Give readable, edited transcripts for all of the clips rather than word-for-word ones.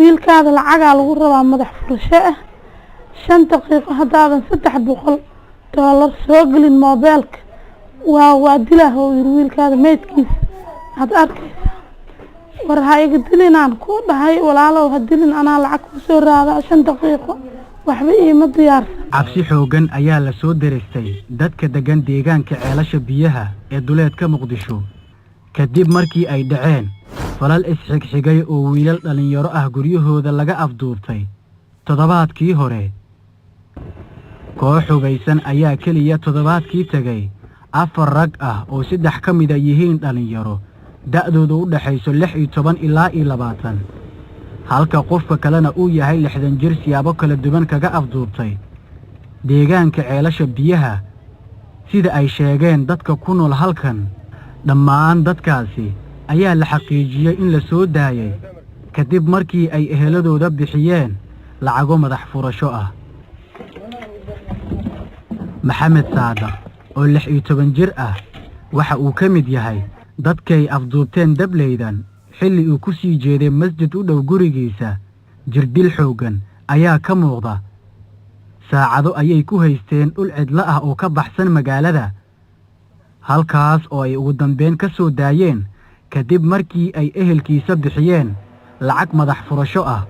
wiilkaada lacagaa lagu rabaa madax furasho ah 5 daqiiqo haddaadan $300 soo gelin moobeelka waa dilaa oo yiri wiilkaada meydkiisa had arkaysa war ha iga dilinaan ku dhahay walaalow ha dilin anaa lacag ku soo raada 5 daqiiqo waxba iima diyaarsan. cabsi xoogan ayaa la soo dareystay dadka degan deegaanka ceelasha biyaha ee duleedka Muqdisho kadib markii ay dhaceen falal isxigxigay oo wiilal dhalinyaro ah guryahooda laga afduubtay toddobaadkii hore. koox hubeysan ayaa kaliya toddobaadkii tagay 4 rag ah oo 3 ka mid yihiin dhalinyaro da'doodu u dhaxayso 16 ilaa 20 halka qofka kalena uu yahay 60 jir siyaabo kala duwan kaga afduubtay deegaanka ceelasha biyaha sida ay sheegeen dadka ku nool halkan. dhammaan dadkaasi ayaa la xaqiijiyay in la soo daayay kadib markii ay eheladooda bixiyeen lacago madax furasho ah. maxamed saada oo 16 jir ah waxa uu ka mid yahay dadkay afduubteen dableydan xilli uu ku sii jeeday masjid u dhow gurigiisa. jirdil xoogan ayaa ka muuqda saacado ayay ku haysteen dhul cidla ah oo ka baxsan magaalada halkaas oo ay ugu dambeyn ka soo daayeen kadib markii ay ehelkiisa bixiyeen lacag madax furasho ah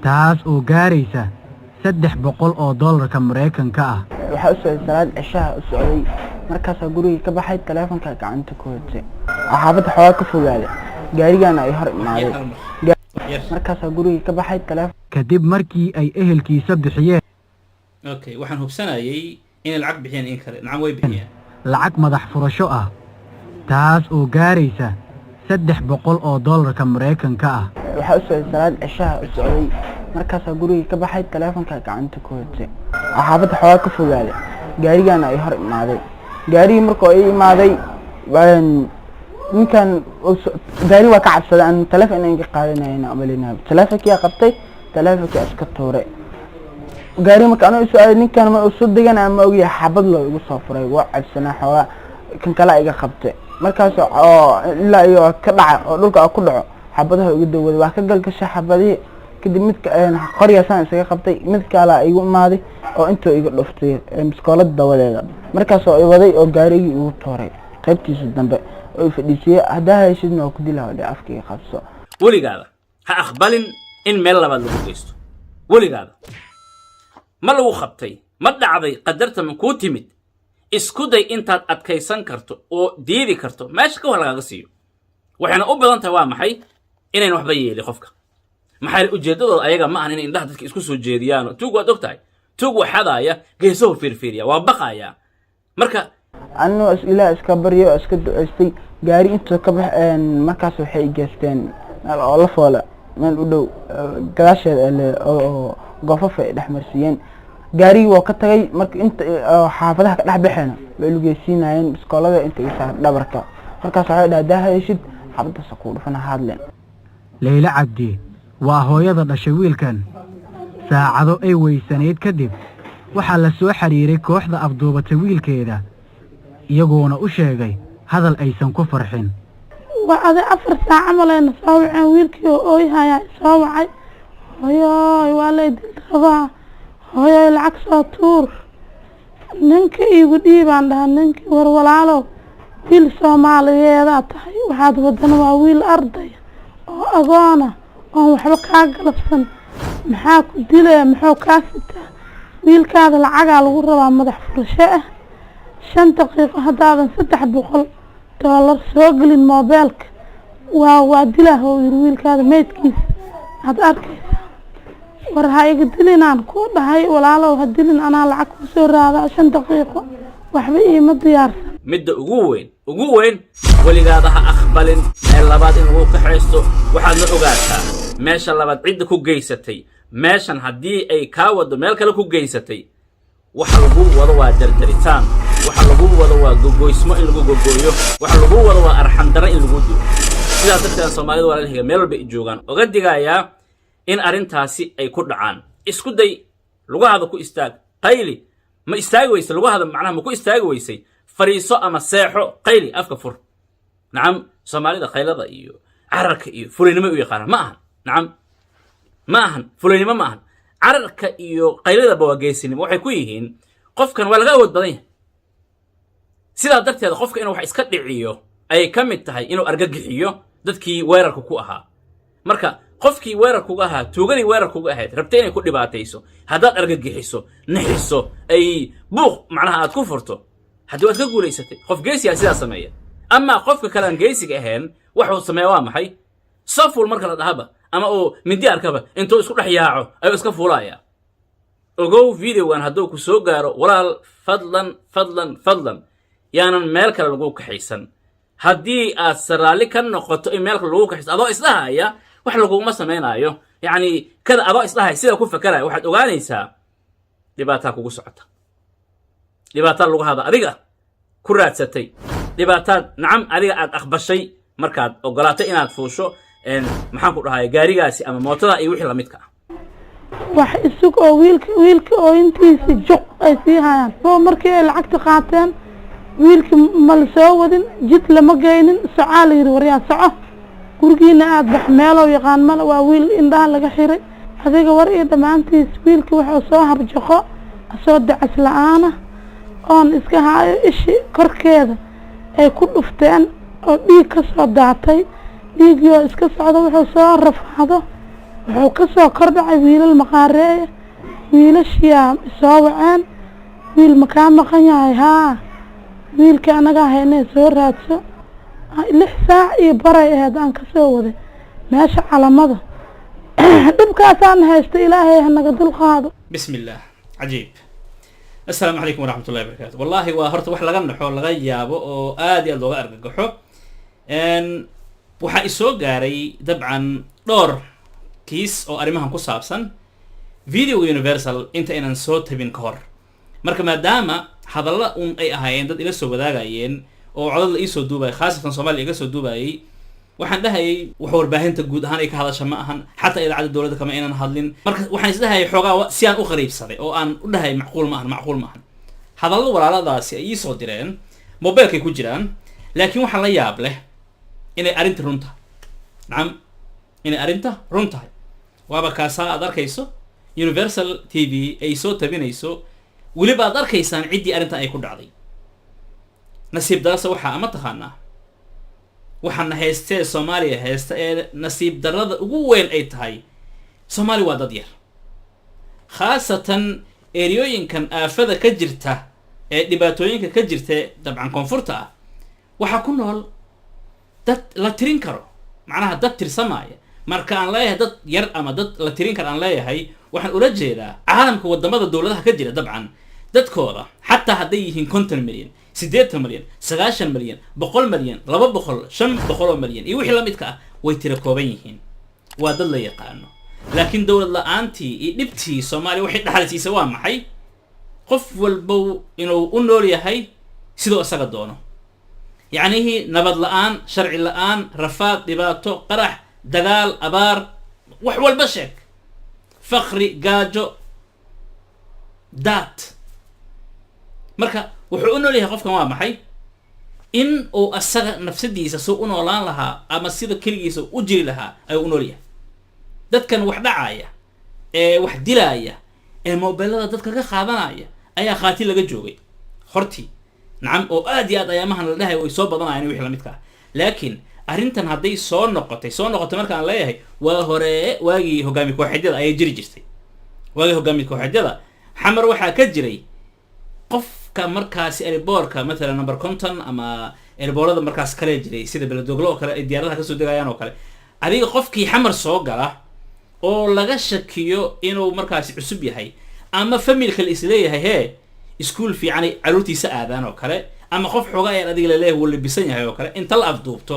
taas oo gaaraysa $300 Mareykanka ah. waxa u soo salaad cishaa u socday markaas guriga ka baxay telefoonka gacanta ku watay xaafadda xoogaa ka fogaaday gaarigana ay hor imaaday markaas guriga ka baxay telefoon kadib markii ay ehelkiisa bixiyeen waxaan hubsanayay in lacag bixiyeen in kale nacam way bixiyeen lacag madax furasho ah taas oo gaaraysa $300 Mareykanka ah. waxa u soo salaad cishaa u socday markaas guriga ka baxay telefoonka gacanta ku watay xaafadda xoogaa ka fogaaday gaarigana ay hor imaaday gaarigi markoo ay imaaday ninkan gaari waa ka cabsaday aan telefoon inaan ka qaadanayna amalina telefoonkiya qabtay telefoonkiya iska tuuray gaari marka anoo soo aaday ninkan ma soo degan ama ogiya xabad loo igu soo furay waa cabsanaa xoogaa kan kale iga qabtay markaas oo ilaa iyo ka dhaca oo dhulka ku dhaco xabadaha ugu dawada waa ka galgashay xabadii kadib mid qoryaasaan isaga qabtay mid kale igu imaaday oo intuu iga dhuftay biskoolada dawadeeda markaas oo ay waday oo gaarigii igu tooray qaybtiisa dambe oo fadhiisay hadaa hayshidna oo ku dilaa afkiga qabso. weligaada ha aqbalin in meel labaad lagu geysto weligaada ma lagu qabtay ma dhacday qadarta ma ku timid isku day intaad adkaysan karto oo diidi karto meesha ka walaga siiyo waxayna u badan tahay waa maxay inay waxba yeeli qofka maxay ujeedadooda ayaga ma ahan in indhaha dadka isku soo jeediyaan tuug waad ogtahay tuug waxadaaya geeso fiirfiiriya waa baqaya marka anoo ilaa iska baryo iska duceystay gaari inta ka baxeen markaas waxay geesteen oo la foola meel u dhow gadaasheeda oo goofafa ay dhaxmarsiiyeen gaarigi waa ka tagay marka inta xaafadaha ka dhex baxeena way lugeysiinayeen biskoolada inta ay saar dhabarka markaas waxay dhaadahayshid xabadaas ku dhufana hadleen. Leyla Cabdi waa hooyada dhashay wiilkan saacado ay weysaneed kadib waxaa la soo xiriiray kooxda afduubatay wiilkeeda iyagoona u sheegay hadal aysan ku farxin. waa aday 4 saac amalayna soo waceen wiilkii oo ooyhaya soo wacay hooyoy waa la dil rabaa hooyoy lacag soo tuur ninka iigu dhiibaan dhaha ninkii war walaalo wiil Soomaaliyeeda tahay waxaad wadan waa wiil arday oo agoona oo waxba ka galabsan maxaa ku dilay maxuu ka sitaa wiilkaada lacagaa lagu rabaa madax furasho ah 5 daqiiqo haddaadan $300 soo gelin moobeelka waa dilaa oo yiri wiilkaada meydkiisa had arkaysa war ha iga dilinaan ku dhahay walaalow ha dilin anaa lacag ku soo raada 5 daqiiqo waxba iima diyaarsan. midda ugu weyn weligaada ha aqbalin meel labaad in uu ka xeesto waxaad la ogaataa meesha labaad cid ku geysatay meeshan haddii ay ka wado meel kale ku geysatay waxa lagu wado waa dardaritaan waxa lagu wado waa gogoysmo in lagu gogooyo waxa lagu wado waa arxan dara in lagu dilo sidaas dadka Soomaalidu waa la meel walba joogan oga digaaya in arintaasi ay ku dhacaan isku day lagu hada ku istaag qayli ma istaagi weyse lagu hada macnaha ma ku istaagi weysay fariiso ama seexo qayli afka fur nacam Soomaalida qaylada iyo cararka iyo fulinimo u yaqaan ma aha nacam ma ahan fulaynimo ma ahan cararka iyo qayladaba waa geesinimo waxay ku yihiin qofkan waa laga awood badan yahay sidaa darteeda qofka inuu wax iska dhiciyo ayay ka mid tahay inuu argagixiyo dadkii weerarka ku ahaa marka qofkii weerarkuga ahaa tuugadii weerarkuga ahayd rabtay inay ku dhibaatayso haddaad argagixiso naxiso ay buuq macnaha aad ku furto haddii waad ka guulaysatay qof geesiyaa sidaa sameeya amaa qofka kale aan geesiga ahayn waxuu sameeya waa maxay saful marka la dhahaba ama uu mindi arkaba intuu isku dhex yaaco ayuu iska fuulaaya ogow videogan hadduu ku soo gaaro walaal fadlan yaanan meel kale lagu kaxaysan haddii aad saraalli ka noqoto in meel kale lagu kaxayso adoo isdhahaya wax laguma samaynaayo yacni kada adoo isdhahaya sidaa ku fakaraya waxaad ogaanaysaa dhibaataa kugu socota dhibaataa lugahaada adiga ku raadsatay dhibaataad nacam adiga aad aqbashay markaad ogolaatay inaad fuusho maxaan ku dhahay gaarigaasi ama mootada iyo wixii lamidka ah wax isug oo wiilka oo intiisi juq ay sii hayaan oo markii ay lacagta qaateen wiilkii ma la soo wadin jid lama geynin socaa la yidhi waryaa soco gurigiina aad bax meelow yaqaan male waa wiil indhaha laga xiray adiga war iyo dhammaantiis wiilkii wuxuu soo harjaqo soo dacas la-aana oon iska haayo ishi korkeeda ay ku dhufteen oo dhiig ka soo daatay dhiiggii oo iska socdo wuxuu soo rafaado wuxuu ka soo kordhacay wiilal maqaareeya wiilashiyaa soo waceen wiil makaa maqan yahay haa wiilkii anagaa haynee soo raadso 6 saac iyo baray ahayd aan ka soo waday meesha calamada dhibkaasaan haysta ilaahay hanaga dulqaado بسم الله عجيب السلام عليكم ورحمة الله وبركاته والله وهرت wax laga naxo laga yaabo oo aad iyo looga argagaxo waxa isoo gaaray dabcan dhowr kiis oo arrimahan ku saabsan video universal inta inaan soo tabin ka hor marka maadaama hadalla ay ahaayeen dad ila soo wadaagayeen oo codad la isoo duubay khaasatan Soomaaliya iga soo duubayay waxaan dhahayay wax warbaahinta guud ahaan ay ka hadasha ma ahan xataa idaacada dawladda kama inaan hadlin marka waxaan isdhahayay xoogaa si aan u qariibsaday oo aan u dhahay macquul ma ahan hadallo walaaladaasi ay ii soo direen mobilkay ku jiraan laakiin waxa la yaab leh inay arrinta run tahay nacam inay arrinta run tahay waaba kaasaa aad arkayso universal TV ay soo tabinayso weliba aad arkaysaan ciddii arrintan ay ku dhacday nasiib darasa waxaa ama taqaanaa waxaana haystee Soomaaliya haysta ee nasiib darrada ugu weyn ay tahay Soomaali waa dad yar khaasatan eriyooyinkan aafada ka jirta ee dhibaatooyinka ka jirta dabcan koonfurta ah waxa ku nool dad la tirin karo macnaha dad tirsamaya marka aan leeyahay dad yar ama dad la tirin karo aan leeyahay waxaan ula jeedaa caalamka wadamada dawladaha ka jira dabcan dadkooda xataa hadday yihiin 50 milyan 80 milyan 90 milyan 100 milyan 200 500 milyan iyo wixii la midka ah way tira kooban yihiin waa dad la yaqaano laakiin dawlad la'aantii iyo dhibtii Soomaaliya waxay dhaxalsiisay waa maxay qof walba inuu u nool yahay sidoo asaga doono yacni nabad la'aan sharci la'aan rafaad dhibaato qarax dagaal abaar wax walba sheeg faqri gaajo daat marka wuxuu u nool yahay qofkan waa maxay in uu asaga nafsadiisa soo u noolaan lahaa ama sida keligiisa u jiri lahaa ayuu u nool yahay dadkan wax dhacaya ee wax dilaya ee mobilada dadka ka qaadanaya ayaa qaati laga joogay hortii nacam oo aad iyo aad ayaamahan la dhahay way soo badanayaan wixii la midka ah laakiin arrintan hadday soo noqotay marka aan leeyahay waa hore waagii hogaami kooxeedyada ayay jiri jirtay waagii hogaami kooxeedyada xamar waxaa ka jiray qofka markaasi airborka مثلا number 50 ama airborada markaas kale jiray sida beledoglo oo kale ay diyaaradaha ka soo degayaan oo kale adiga qofkii xamar soo gala oo laga shakiyo inuu markaasi cusub yahay ama familka la isleeyahay hee iskuul fiican ay caruurtiisa aadaan oo kale ama qof xoga ay adiga la leeyahay wala bisan yahay oo kale inta la afduubto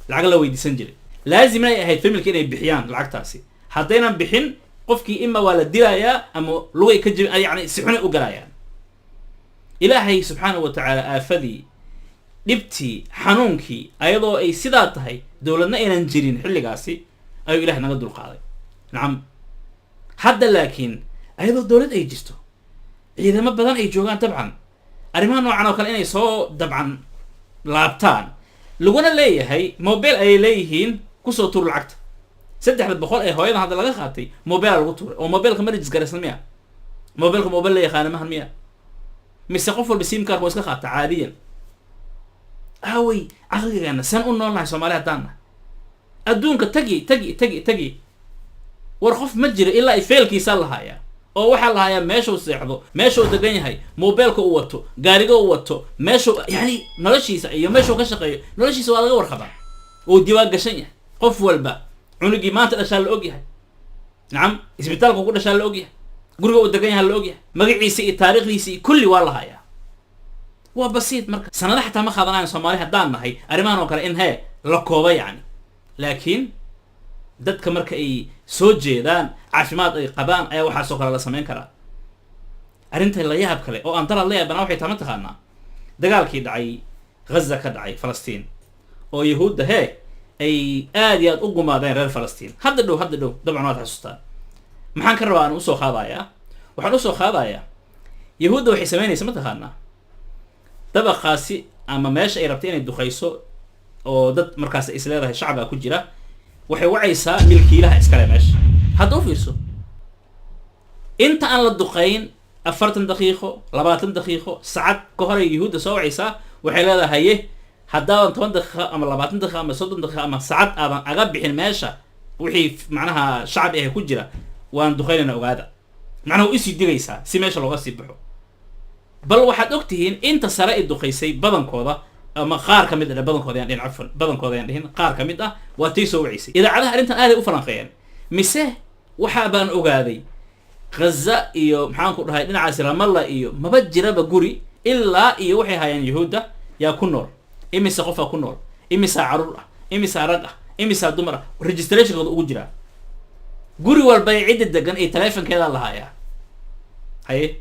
lacag la weydiisan jiray laazim ay ahayd familka inay bixiyaan lacagtaasi haddaynan bixin qofkii ima waa la dilayaa ama lugay ka jibin yani si xun u galayaan ilaahay subxaanahu wa tacaala aafadii dhibtii xanuunkii ayadoo ay sidaa tahay dawladna aynan jirin xilligaasi ayuu ilaah naga dulqaaday nacam hadda laakiin ayadoo dawlad ay jirto ciidamo badan ay joogaan dabcan arrimaha noocan oo kale inay soo dabcan laabtaan laguna leeyahay mobile ayay leeyihiin kusoo tur lacagta saddexda boqol ee hooyadan hadda laga qaatay mobile lagu tuuray oo mobilka ma registeraysan miya mobilka mobile la yaqaana mahan miya mise qof walba sim card waa iska qaata caadiyan awey caqligana san u noolnahay soomaali haddaan nahay adduunka tagi war qof ma jira ilaa ay feelkiisa lahayaa oo waxaa lahayaa meeshuu seexdo meeshuu degan yahay mobilka uu wato gaariga uu wato meeshuu yani noloshiisa iyo meeshuu ka shaqeeyo noloshiisa waa laga warqabaa oo diiwaan gashan yahay qof walba cunugii maanta dhashaa la og yahay nacam isbitaalka ku dhashaa la og yahay guriga uu degan yahay la og yahay magaciisa iyo taariikhdiisa iyo kulli waa lahayaa waa basiid marka sanada xataa ma qaadanayan soomaali haddaan nahay arrimahan oo kale in la kooba yani laakiin dadka marka ay soo jeedaan caafimaad ay qabaan ayaa waxaasoo kale la samayn karaa arrinta la yaab kale oo aan dalaad la yaabana waxay tahay mataqaanaa dagaalkii dhacay ghaza ka dhacay falastiin oo yahuudda ay aad iyo aad u gumaadeen reer falastiin hadda dhow dabcan waad xasuustaan maxaan ka rabaa aan usoo qaadayaa waxaan usoo qaadayaa yahuudda waxay samaynaysa mataqaanaa dabaqaasi ama meesha ay rabtay inay duqayso oo dad markaas is leedahay shacabaa ku jira waxay wacaysaa milkiilaha iskale meesha hadda u fiirso inta aan la duqayn 40 daqiiqo 20 daqiiqo saacad ka hor ay yahuudda soo wacaysaa waxay leedahay haye haddaadan 10 daqiiqo ama 20 daqiiqo ama 30 daqiiqo ama saacad aadan aga bixin meesha wixii macnaha shacab ah ku jira waan duqaynayna ogaada macnaha isii digaysaa si meesha looga sii baxo bal waxaad ogtihiin inta sare ay duqaysay badankooda ama qaar ka mid ah badankooda aan cafan badankooda aan dhihin qaar ka mid ah waa tii soo wacisay idaacadaha arrintan aad ay u falanqeeyeen mise waxa baan ogaaday Gaza iyo maxaan ku dhahay dhinacaas Ramallah iyo maba jiraba guri ilaa iyo waxay hayaan yahuuda yaa ku nool imise qof ku nool imise carruur ah imise rag ah imise dumar ah registrationkooda ugu jira guri walba ay cid degan ay telefonkeeda lahaaya haye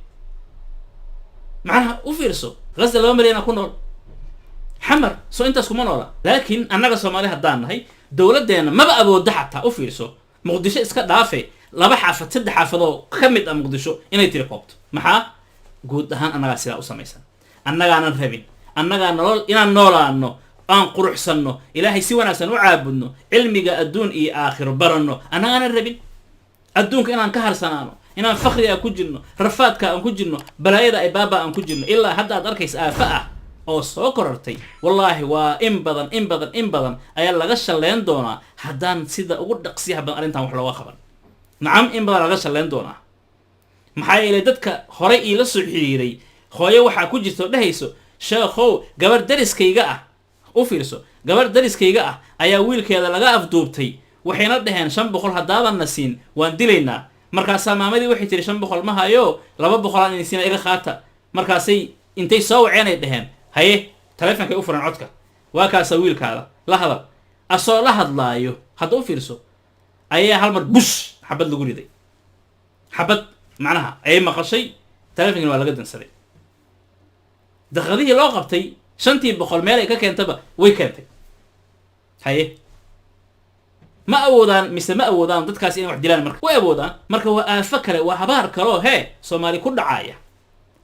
macnaha u fiirso Gaza 2 milyan ku nool xamar soo intaas kuma noola laakiin annaga Soomaali haddaan nahay dawladeena maba awoodo xataa u fiirso muqdisho iska dhaafay laba xaafad saddex xaafadoo ka mid ah muqdisho inay tiri koobto maxaa guud ahaan annagaa sidaa u samaysan annagaanan rabin annagaa nolol inaan noolaano aan quruxsanno ilaahay si wanaagsan u caabudno cilmiga adduun iyo aakhiro baranno annagaanan rabin adduunka inaan ka harsanaano inaan fakriga ku jirno rafaadka aan ku jirno balaayada ay baaba aan ku jirno ilaa hadda aad arkaysa aafa ah oo soo korortay wallaahi waa in badan ayaa laga shaleyn doonaa haddaan sida ugu dhaqsiyaha badan arrintan wax looga qaban nacam in badan laga shaleyn doonaa maxaa yeelay dadka horey iila soo xiriiray hooyo waxaa ku jirto dhehayso sheekhow gabar dariskayga ah u fiirso gabar dariskayga ah ayaa wiilkeeda laga afduubtay waxayna dhaheen 500 haddaadan na siin waan dilaynaa markaasaa maamadii waxay tiri 500 ma hayo 200 aan insiina iga qaata markaasay intay soo waceenay dhaheen haye telefonkay u furan codka waa kaasa wiilkaada la hadal asoo la hadlaayo hadda u fiirso ayaa hal mar bush xabad lagu riday xabad macnaha ay maqashay telefonkii waa laga dansaday daqiiqadii loo qabtay 500 meel ay ka keentaba way keentay haye ma awoodaan mise ma awoodaan dadkaas inay wax dilaan marka way awoodaan marka waa aafo kale waa habaar kaloo Soomaali ku dhacaya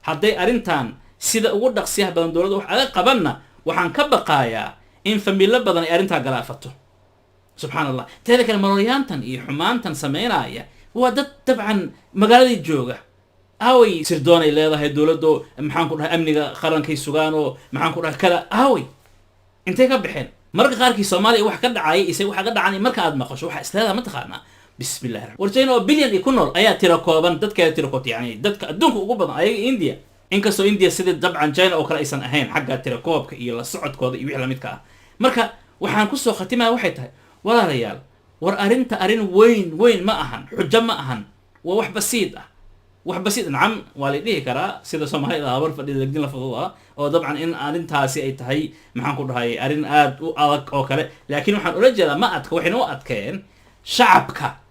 hadday arrintan sida ugu dhaqsiyaha badan dawladda wax aga qabanna waxaan ka baqayaa in familyo badan ay arrintaa galaafato subxaanallah teeda kale maroryaantan iyo xumaantan sameynaya waa dad dabcan magaaladii jooga away sirdoon ay leedahay dawladdu maxaan ku dhahay amniga qarankay sugaan oo maxaan ku dhahay kala away intee ka baxeen marka qaarkii Soomaaliya wax ka dhacay isay wax ka dhacay marka aad maqasho waxa islaada ma taqaana bismillaah warjayna oo bilyan ku nool ayaa tira kooban dadka tira koot yani dadka adduunka ugu badan ayaga India inkastoo India sida dabcan China oo kale aysan ahayn xagga tira koobka iyo la socodkooda iyo wixii la midka ah marka waxaan ku soo khatimaa waxay tahay walaalayaal war arrinta arrin weyn ma ahan xujo ma ahan waa wax basiid ah wax basiid nacam waa la dhihi karaa sida Soomaalida habar fadhida lagdin la fududaa oo dabcan in arrintaasi ay tahay maxaan ku dhahay arrin aad u adag oo kale laakiin waxaan ula jeedaa ma adka waxayna u adkeen shacabka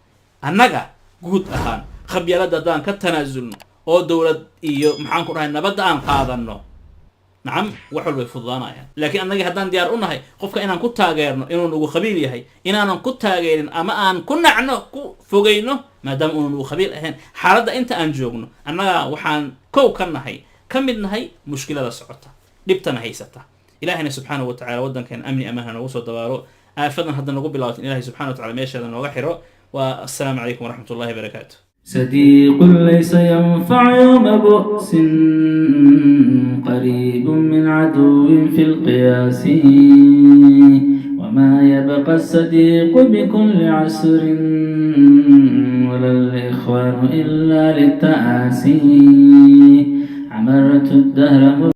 annaga guud ahaan khabyaalada daan ka tanaasulno oo dawlad iyo maxaan ku dhahay nabadda aan qaadano nacam wax walba fududaanayaan laakiin annaga haddaan diyaar u nahay qofka inaan ku taageerno inuu nagu qabiil yahay inaanan ku taageerin ama aan ku nacno ku fogeyno maadaama uu nagu qabiil ahayn xaaladda inta aan joogno annaga waxaan kow ka nahay ka mid nahay mushkilada socota dhibtana haysata ilaahayna subxaanahu wa tacaala waddankan amni amaana nagu soo dabaalo aafadan hadda nagu bilaabatin ilaahay subxana wa tacala meesheeda nooga xiro والسلام عليكم ورحمة الله وبركاته. صديق ليس ينفع يوم بؤس قريب من عدو في القياس وما يبقى الصديق بكل عسر ولا الإخوان إلا للتآسي عمرت الدهر